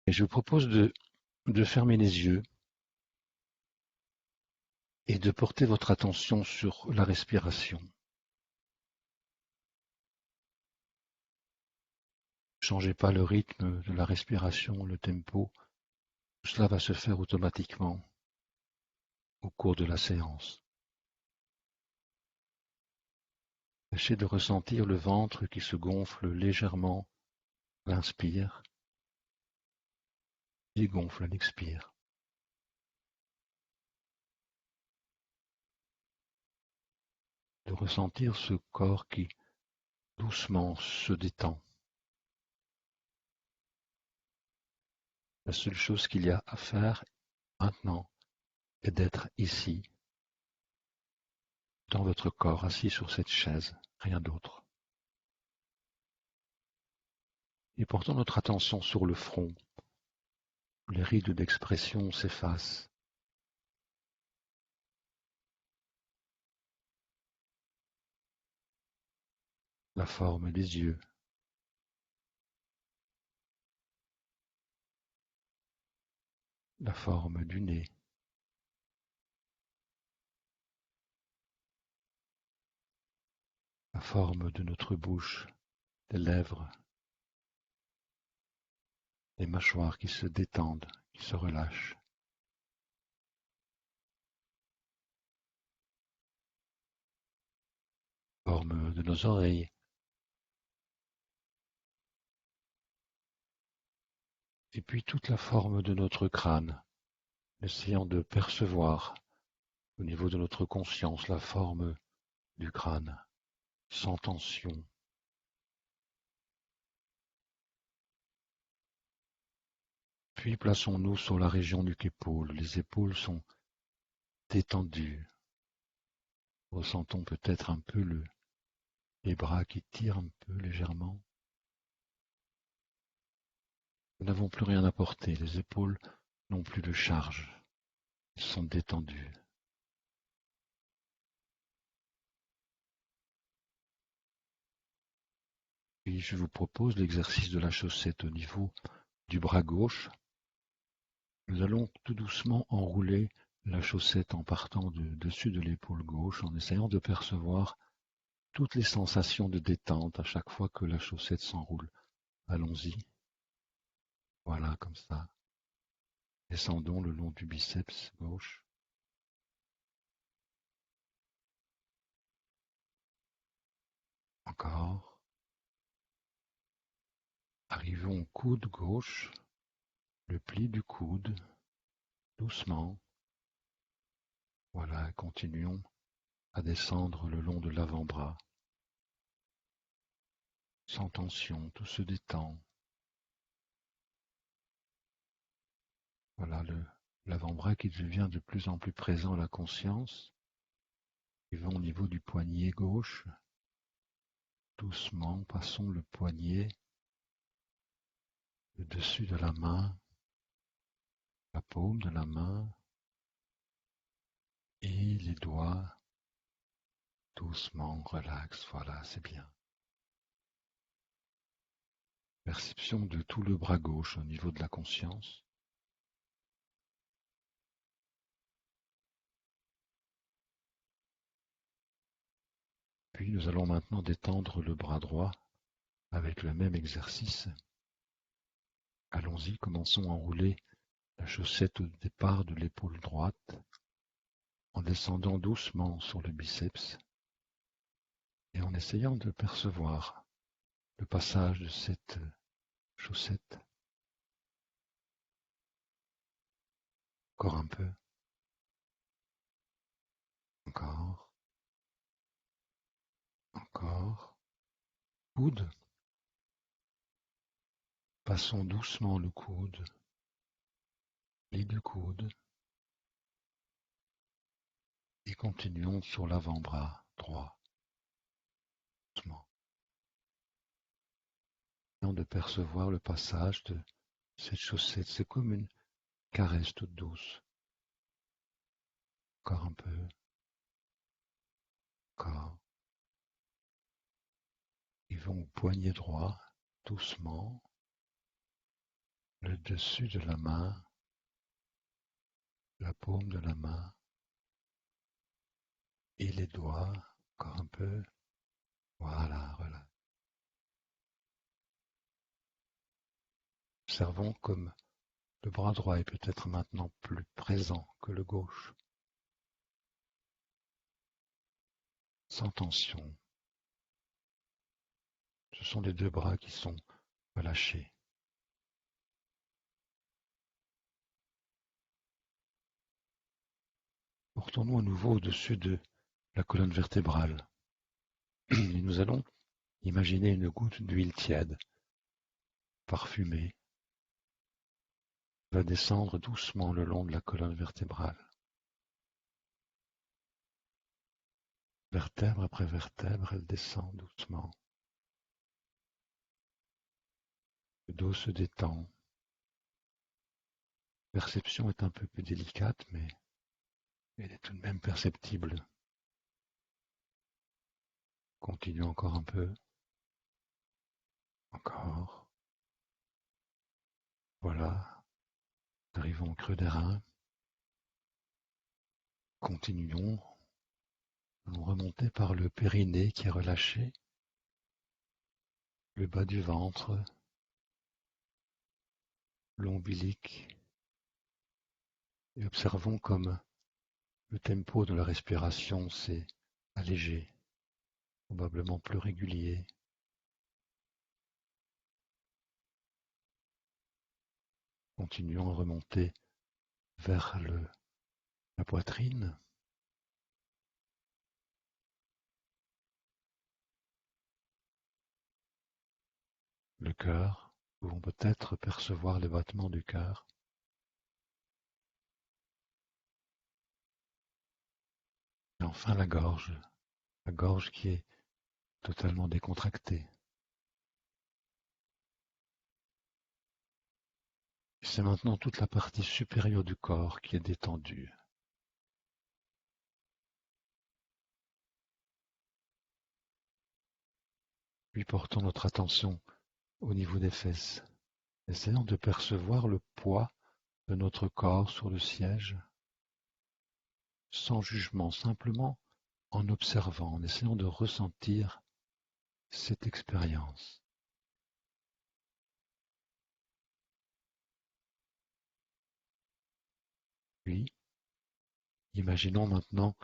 Et je vous propose de fermer les yeux et de porter votre attention sur la respiration. Ne changez pas le rythme de la respiration, le tempo. Tout cela va se faire automatiquement au cours de la séance. Tâchez de ressentir le ventre qui se gonfle légèrement à l'inspire, dégonfle à l'expire. De ressentir ce corps qui doucement se détend. La seule chose qu'il y a à faire maintenant est d'être ici, dans votre corps, assis sur cette chaise, rien d'autre. Et portons notre attention sur le front, où les rides d'expression s'effacent. La forme des yeux, la forme du nez, la forme de notre bouche, des lèvres, les mâchoires qui se détendent, qui se relâchent. Forme de nos oreilles. Et puis toute la forme de notre crâne, essayant de percevoir au niveau de notre conscience la forme du crâne, sans tension. Puis plaçons-nous sur la région du épaule. Les épaules sont détendues. Ressentons peut-être un peu les bras qui tirent un peu légèrement. Nous n'avons plus rien à porter. Les épaules n'ont plus de charge. Elles sont détendues. Puis je vous propose l'exercice de la chaussette au niveau du bras gauche. Nous allons tout doucement enrouler la chaussette en partant dessus de l'épaule gauche, en essayant de percevoir toutes les sensations de détente à chaque fois que la chaussette s'enroule. Allons-y. Voilà, comme ça. Descendons le long du biceps gauche. Encore. Arrivons au coude gauche, le pli du coude, doucement. Voilà, continuons à descendre le long de l'avant-bras. Sans tension, tout se détend. Voilà l'avant-bras qui devient de plus en plus présent à la conscience. Arrivons au niveau du poignet gauche. Doucement, passons le poignet, le dessus de la main, la paume de la main et les doigts. Doucement, relax, voilà, c'est bien. Perception de tout le bras gauche au niveau de la conscience. Puis nous allons maintenant détendre le bras droit avec le même exercice. Allons-y, commençons à enrouler la chaussette au départ de l'épaule droite en descendant doucement sur le biceps et en essayant de percevoir le passage de cette chaussette. Encore un peu. Encore. Encore. Coude. Passons doucement le coude. Pli du coude. Et continuons sur l'avant-bras droit. Doucement. Essayons de percevoir le passage de cette chaussette. C'est comme une caresse toute douce. Encore un peu. Encore. Ils vont au poignet droit, doucement. le dessus de la main, la paume de la main et les doigts, encore un peu. Voilà, voilà. Observons comme le bras droit est peut-être maintenant plus présent que le gauche, sans tension. Ce sont les deux bras qui sont relâchés. Portons-nous à nouveau au-dessus de la colonne vertébrale et nous allons imaginer une goutte d'huile tiède, parfumée, va descendre doucement le long de la colonne vertébrale. Vertèbre après vertèbre, elle descend doucement. Le dos se détend. La perception est un peu plus délicate, mais elle est tout de même perceptible. Continue encore un peu. Encore. Voilà. Arrivons au creux des reins. Continuons. Allons remonter par le périnée qui est relâché, le bas du ventre, l'ombilic, et observons comme le tempo de la respiration s'est allégé, probablement plus régulier. Continuons à remonter vers la poitrine, le cœur. Nous pouvons peut-être percevoir les battements du cœur. Et enfin la gorge qui est totalement décontractée. C'est maintenant toute la partie supérieure du corps qui est détendue. Puis portons notre attention au niveau des fesses. Essayons de percevoir le poids de notre corps sur le siège, sans jugement, simplement en observant, en essayant de ressentir cette expérience. Puis, imaginons maintenant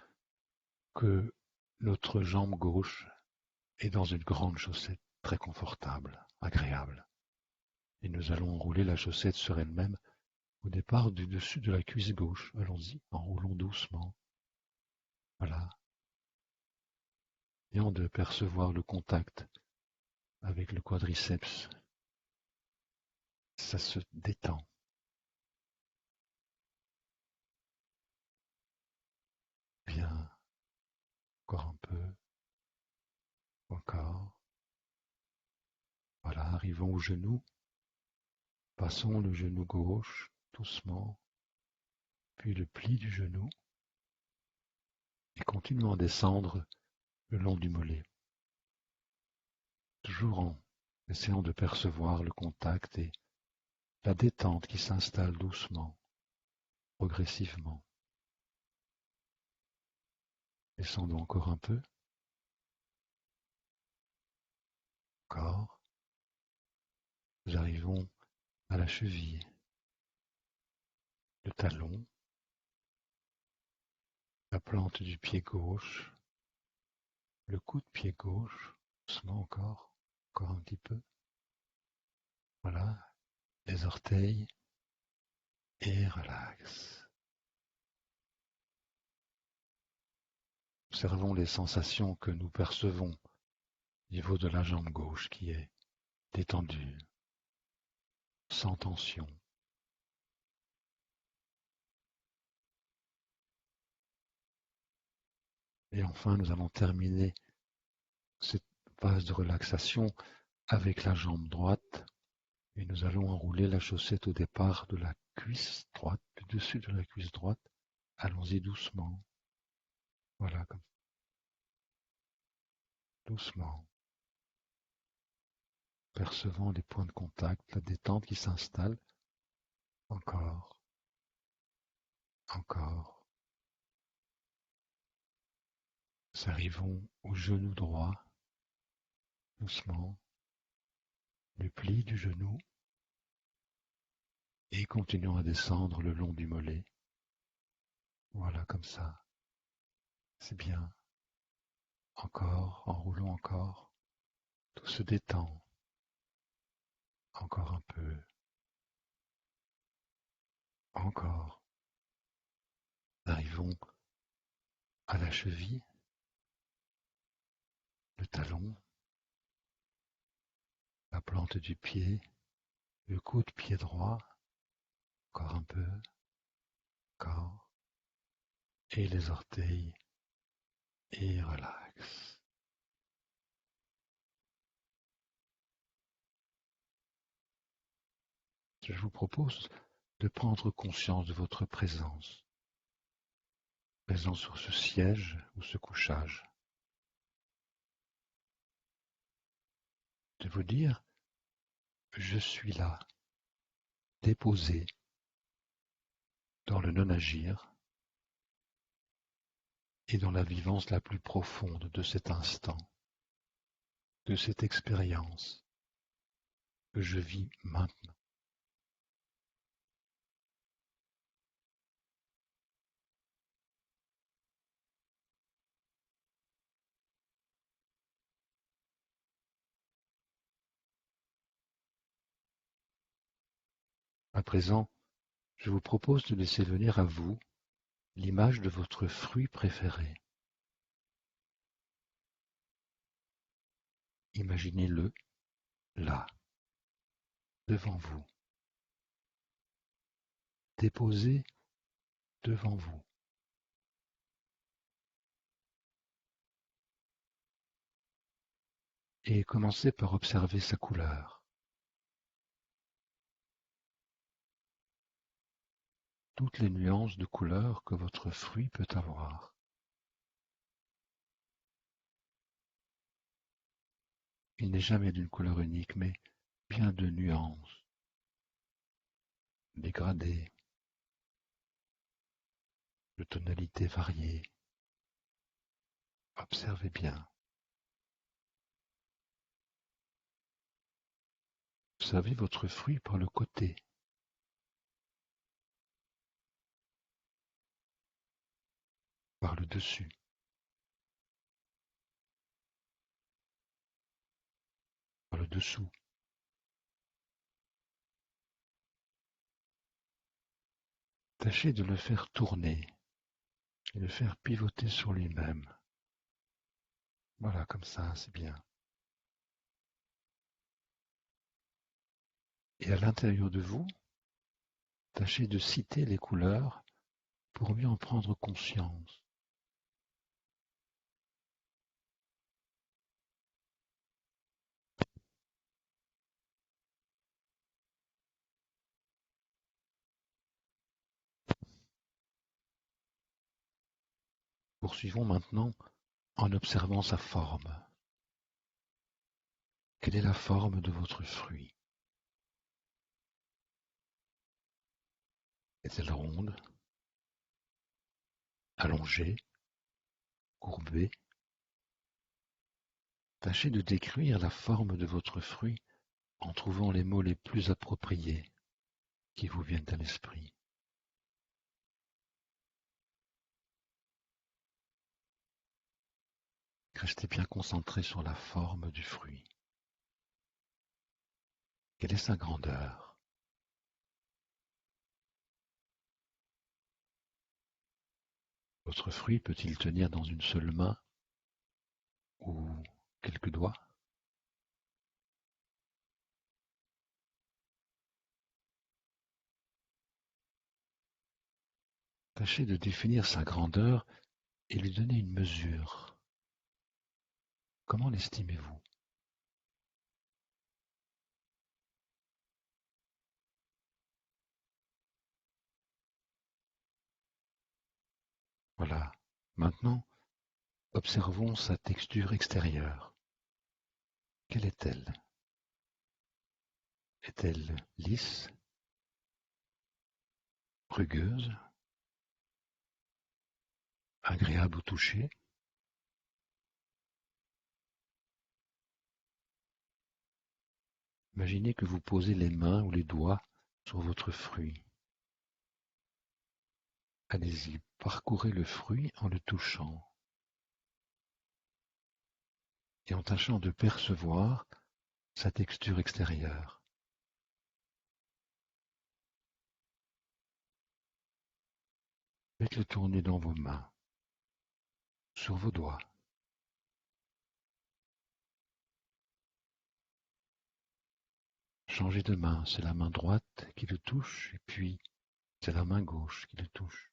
que notre jambe gauche est dans une grande chaussette très confortable, agréable. Et nous allons enrouler la chaussette sur elle-même au départ du dessus de la cuisse gauche. Allons-y, enroulons doucement. Voilà. Essayons de percevoir le contact avec le quadriceps. Ça se détend. Bien. Encore un peu. Encore. Voilà, arrivons au genou. Passons le genou gauche doucement, puis le pli du genou, et continuons à descendre le long du mollet. Toujours en essayant de percevoir le contact et la détente qui s'installe doucement, progressivement. Descendons encore un peu. Encore. Nous arrivons à la cheville, le talon, la plante du pied gauche, le coup de pied gauche, doucement encore un petit peu. Voilà, les orteils et relax. Observons les sensations que nous percevons au niveau de la jambe gauche qui est détendue, sans tension. Et enfin, nous allons terminer cette phase de relaxation avec la jambe droite et nous allons enrouler la chaussette au départ de la cuisse droite, du dessus de la cuisse droite. Allons-y doucement. Voilà, comme doucement. Percevant les points de contact, la détente qui s'installe encore, encore. Nous arrivons au genou droit, doucement, le pli du genou, et continuons à descendre le long du mollet. Voilà, comme ça. C'est bien. Encore, enroulons encore. Tout se détend. Encore un peu. Encore. Arrivons à la cheville, le talon, la plante du pied, le coude pied droit. Encore un peu. Encore. Et les orteils. Et relax. Je vous propose de prendre conscience de votre présence sur ce siège ou ce couchage. De vous dire, je suis là, déposé dans le non-agir et dans la vivance la plus profonde de cet instant, de cette expérience que je vis maintenant. À présent, je vous propose de laisser venir à vous l'image de votre fruit préféré. Imaginez-le là, devant vous, déposé devant vous. Et commencez par observer sa couleur. Toutes les nuances de couleur que votre fruit peut avoir. Il n'est jamais d'une couleur unique, mais bien de nuances, dégradées, de tonalités variées. Observez bien. Observez votre fruit par le côté, par le dessus, par le dessous. Tâchez de le faire tourner et le faire pivoter sur lui-même. Voilà, comme ça, c'est bien. Et à l'intérieur de vous, tâchez de citer les couleurs pour mieux en prendre conscience. Poursuivons maintenant en observant sa forme. Quelle est la forme de votre fruit? Est-elle ronde, allongée, courbée? Tâchez de décrire la forme de votre fruit en trouvant les mots les plus appropriés qui vous viennent à l'esprit. Restez bien concentré sur la forme du fruit. Quelle est sa grandeur? Votre fruit peut-il tenir dans une seule main ou quelques doigts? Tâchez de définir sa grandeur et lui donner une mesure. Comment l'estimez-vous? Voilà. Maintenant, observons sa texture extérieure. Quelle est-elle? Est-elle lisse, rugueuse, agréable au toucher. Imaginez que vous posez les mains ou les doigts sur votre fruit. Allez-y, parcourez le fruit en le touchant et en tâchant de percevoir sa texture extérieure. Faites-le tourner dans vos mains, sur vos doigts. Changez de main, c'est la main droite qui le touche et puis c'est la main gauche qui le touche.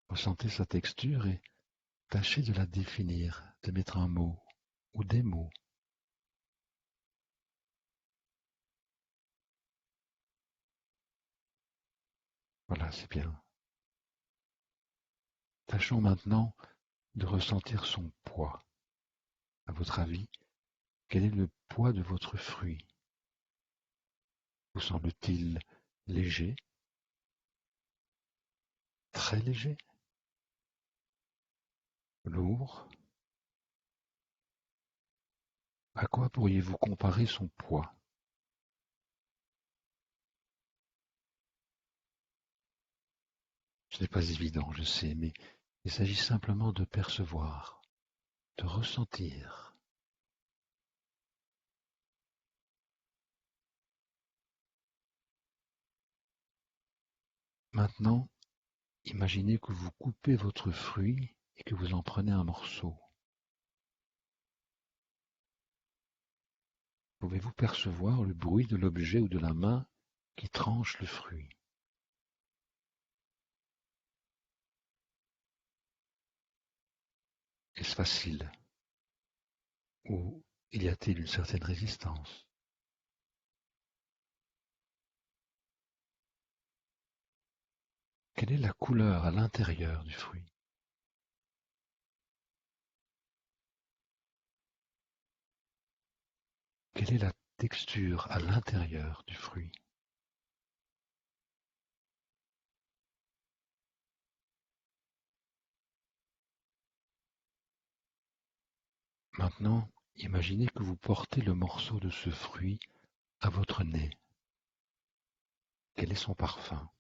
Ressentez sa texture et tâchez de la définir, de mettre un mot ou des mots. Voilà, c'est bien. Tâchons maintenant de ressentir son poids. À votre avis, quel est le poids de votre fruit? Vous semble-t-il léger? Très léger? Lourd? À quoi pourriez-vous comparer son poids? Ce n'est pas évident, je sais, mais il s'agit simplement de percevoir, de ressentir. Maintenant, imaginez que vous coupez votre fruit et que vous en prenez un morceau. Pouvez-vous percevoir le bruit de l'objet ou de la main qui tranche le fruit? Est-ce facile? Ou y a-t-il une certaine résistance? Quelle est la couleur à l'intérieur du fruit? Quelle est la texture à l'intérieur du fruit? Maintenant, imaginez que vous portez le morceau de ce fruit à votre nez. Quel est son parfum?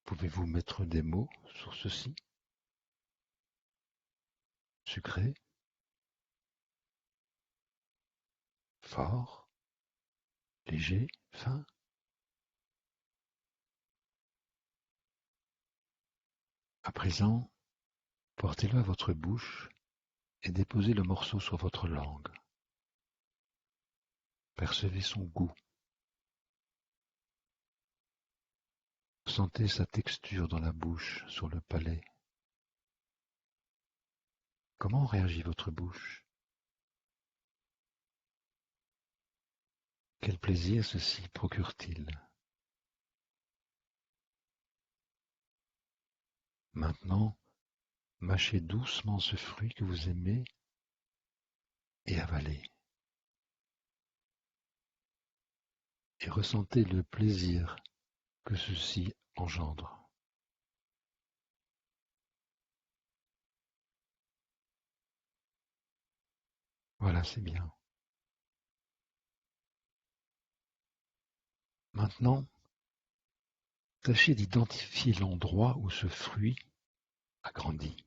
Pouvez-vous mettre des mots sur ceci? Sucré? Fort? Léger? Fin? À présent, portez-le à votre bouche et déposez le morceau sur votre langue. Percevez son goût. Sentez sa texture dans la bouche, sur le palais. Comment réagit votre bouche? Quel plaisir ceci procure-t-il? Maintenant, mâchez doucement ce fruit que vous aimez et avalez. Et ressentez le plaisir que ceci engendre. Voilà, c'est bien. Maintenant, tâchez d'identifier l'endroit où ce fruit a grandi.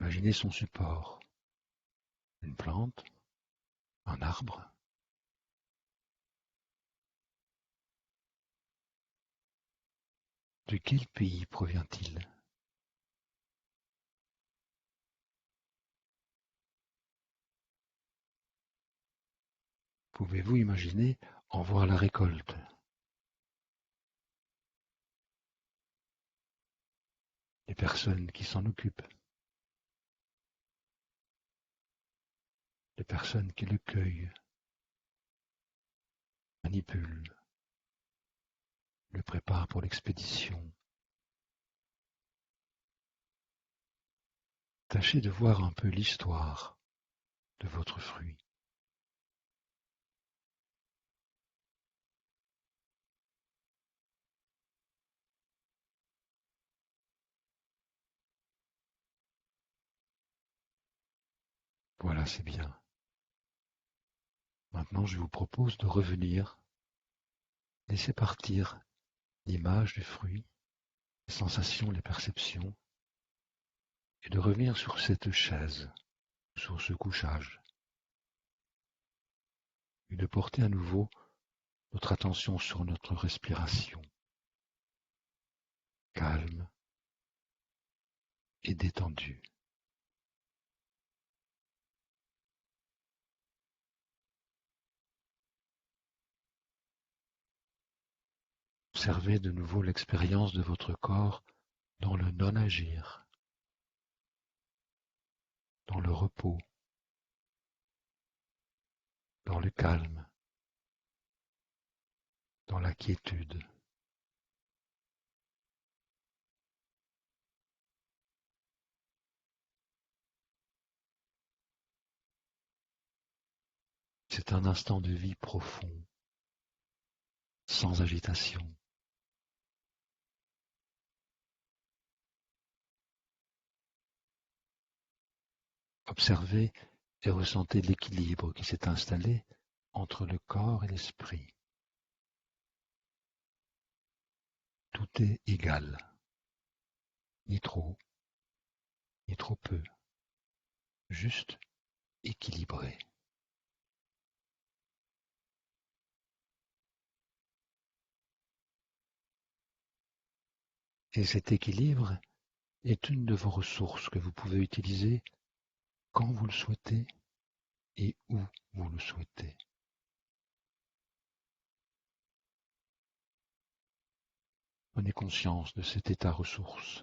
Imaginez son support. Une plante, un arbre. De quel pays provient-il? Pouvez-vous imaginer en voir la récolte? Les personnes qui s'en occupent? Les personnes qui le cueillent, manipulent, le préparent pour l'expédition? Tâchez de voir un peu l'histoire de votre fruit. Voilà, c'est bien. Maintenant, je vous propose de revenir, laisser partir l'image du fruit, les sensations, les perceptions, et de revenir sur cette chaise, sur ce couchage, et de porter à nouveau notre attention sur notre respiration, calme et détendue. Observez de nouveau l'expérience de votre corps dans le non-agir, dans le repos, dans le calme, dans la quiétude. C'est un instant de vie profond, sans agitation. Observez et ressentez l'équilibre qui s'est installé entre le corps et l'esprit. Tout est égal, ni trop, ni trop peu, juste équilibré. Et cet équilibre est une de vos ressources que vous pouvez utiliser quand vous le souhaitez et où vous le souhaitez. Prenez conscience de cet état ressource,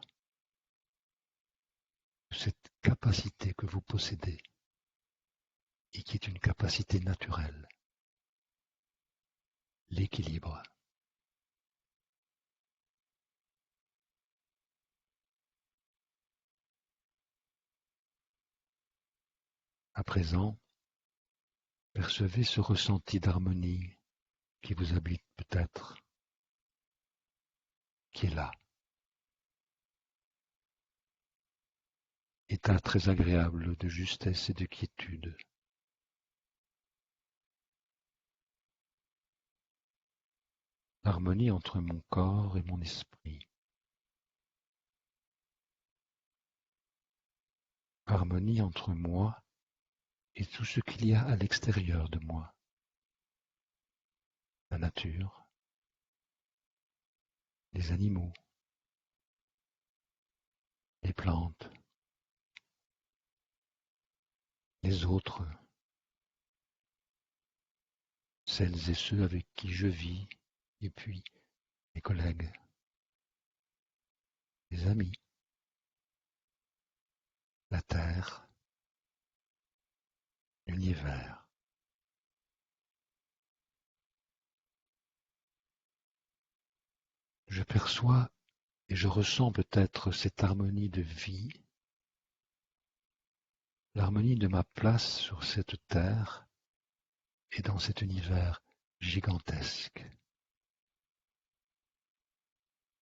de cette capacité que vous possédez et qui est une capacité naturelle, l'équilibre. À présent, percevez ce ressenti d'harmonie qui vous habite peut-être, qui est là. État très agréable de justesse et de quiétude. L'harmonie entre mon corps et mon esprit. Harmonie entre moi et tout ce qu'il y a à l'extérieur de moi. La nature, les animaux, les plantes, les autres, celles et ceux avec qui je vis, et puis mes collègues, les amis, la terre, l'univers. Je perçois et je ressens peut-être cette harmonie de vie, l'harmonie de ma place sur cette terre et dans cet univers gigantesque.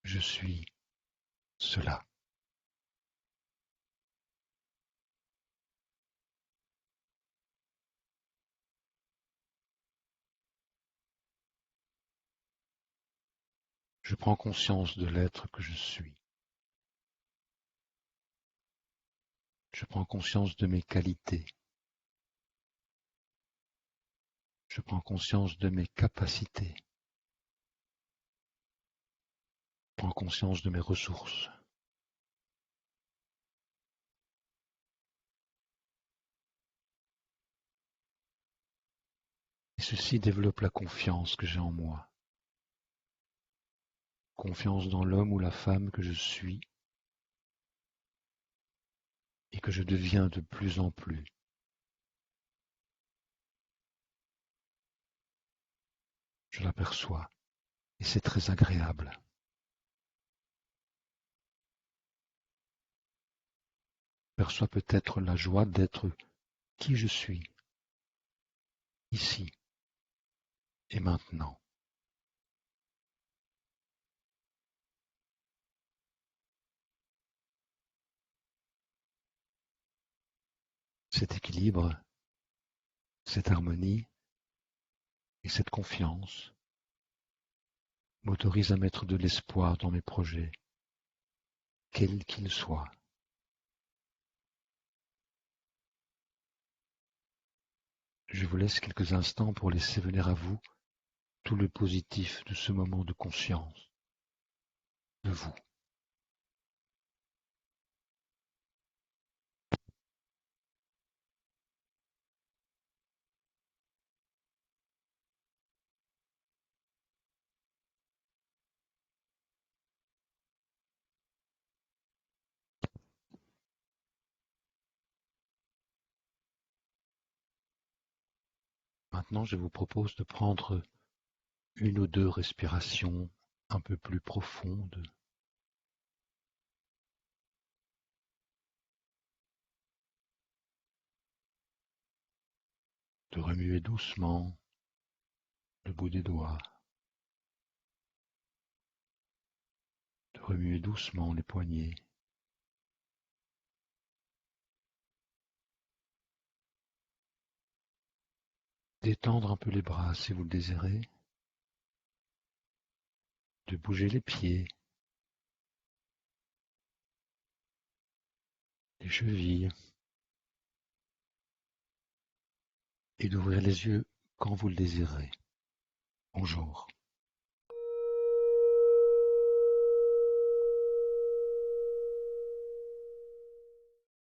Je suis cela. Je prends conscience de l'être que je suis. Je prends conscience de mes qualités. Je prends conscience de mes capacités. Je prends conscience de mes ressources. Et ceci développe la confiance que j'ai en moi. Confiance dans l'homme ou la femme que je suis et que je deviens de plus en plus. Je l'aperçois et c'est très agréable. perçois peut-être la joie d'être qui je suis, ici et maintenant. Cet équilibre, cette harmonie et cette confiance m'autorisent à mettre de l'espoir dans mes projets, quels qu'ils soient. Je vous laisse quelques instants pour laisser venir à vous tout le positif de ce moment de conscience, de vous. Maintenant, je vous propose de prendre une ou deux respirations un peu plus profondes, de remuer doucement le bout des doigts, de remuer doucement les poignets, d'étendre un peu les bras si vous le désirez, de bouger les pieds, les chevilles, et d'ouvrir les yeux quand vous le désirez. Bonjour.